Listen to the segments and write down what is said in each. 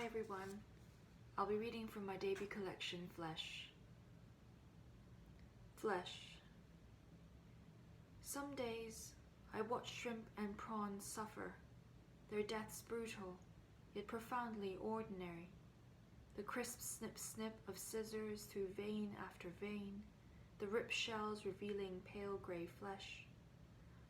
Hi everyone, I'll be reading from my debut collection, Fleche. Fleche. Some days I watch shrimp and prawns suffer, their deaths brutal, yet profoundly ordinary. The crisp snip-snip of scissors through vein after vein, the ripped shells revealing pale grey flesh.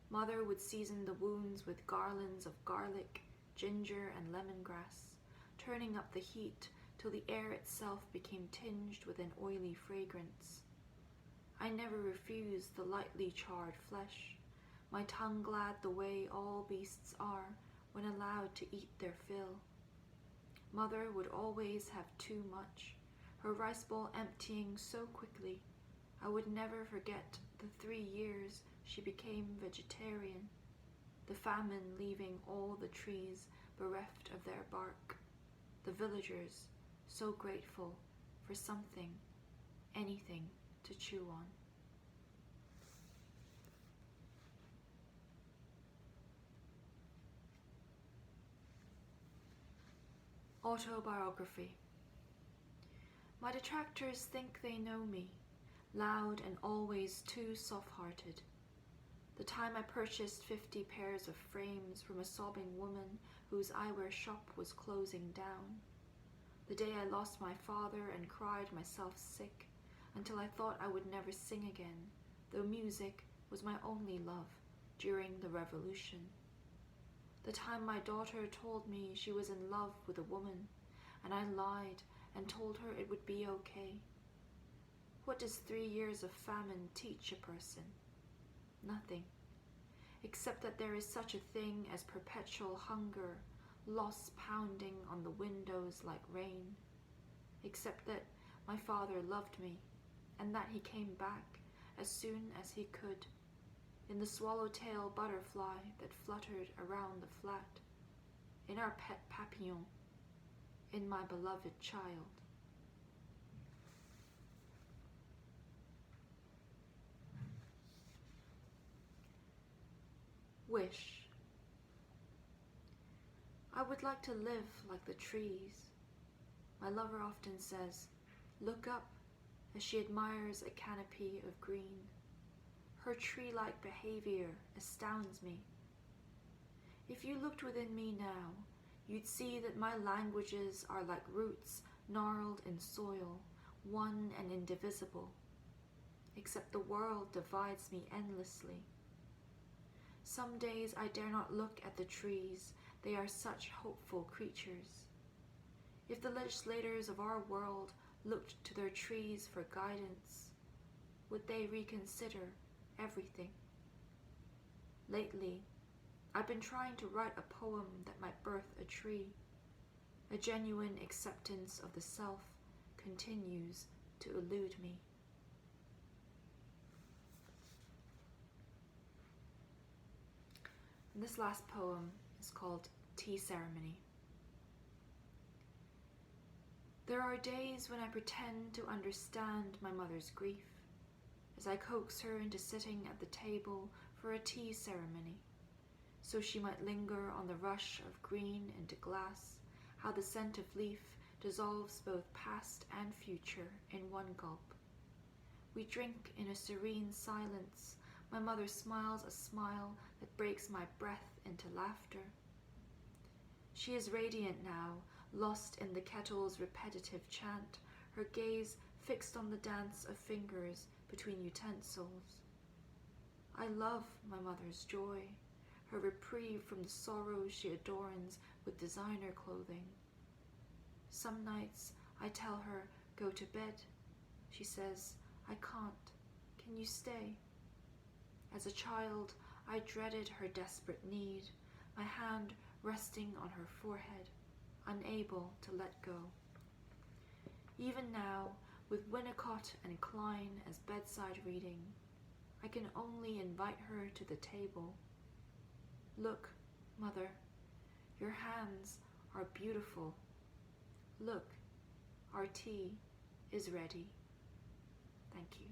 Mother would season the wounds with garlands of garlic, ginger and lemongrass, turning up the heat till the air itself became tinged with an oily fragrance. I never refused the lightly charred flesh, my tongue glad the way all beasts are when allowed to eat their fill. Mother would always have too much, her rice bowl emptying so quickly. I would never forget the 3 years she became vegetarian, the famine leaving all the trees bereft of their bark, the villagers so grateful for something, anything to chew on. Autobiography. My detractors think they know me, loud and always too soft-hearted. The time I purchased 50 pairs of frames from a sobbing woman whose eyewear shop was closing down. The day I lost my father and cried myself sick until I thought I would never sing again, though music was my only love during the revolution. The time my daughter told me she was in love with a woman, and I lied and told her it would be okay. What does 3 years of famine teach a person? Nothing, except that there is such a thing as perpetual hunger, loss pounding on the windows like rain, except that my father loved me, and that he came back as soon as he could, in the swallowtail butterfly that fluttered around the flat, in our pet papillon, in my beloved child. Wish. I would like to live like the trees. My lover often says, "Look up," as she admires a canopy of green. Her tree-like behavior astounds me. If you looked within me now, you'd see that my languages are like roots gnarled in soil, one and indivisible, except the world divides me endlessly. Some days I dare not look at the trees, they are such hopeful creatures. If the legislators of our world looked to their trees for guidance, would they reconsider everything? Lately, I've been trying to write a poem that might birth a tree. A genuine acceptance of the self continues to elude me. And this last poem is called Tea Ceremony. There are days when I pretend to understand my mother's grief, as I coax her into sitting at the table for a tea ceremony, so she might linger on the rush of green into glass, how the scent of leaf dissolves both past and future in one gulp. We drink in a serene silence. My mother smiles a smile that breaks my breath into laughter. She is radiant now, lost in the kettle's repetitive chant, her gaze fixed on the dance of fingers between utensils. I love my mother's joy, her reprieve from the sorrows she adorns with designer clothing. Some nights I tell her, "Go to bed." She says, "I can't. Can you stay?" As a child, I dreaded her desperate need, my hand resting on her forehead, unable to let go. Even now, with Winnicott and Klein as bedside reading, I can only invite her to the table. Look, Mother, your hands are beautiful. Look, our tea is ready. Thank you.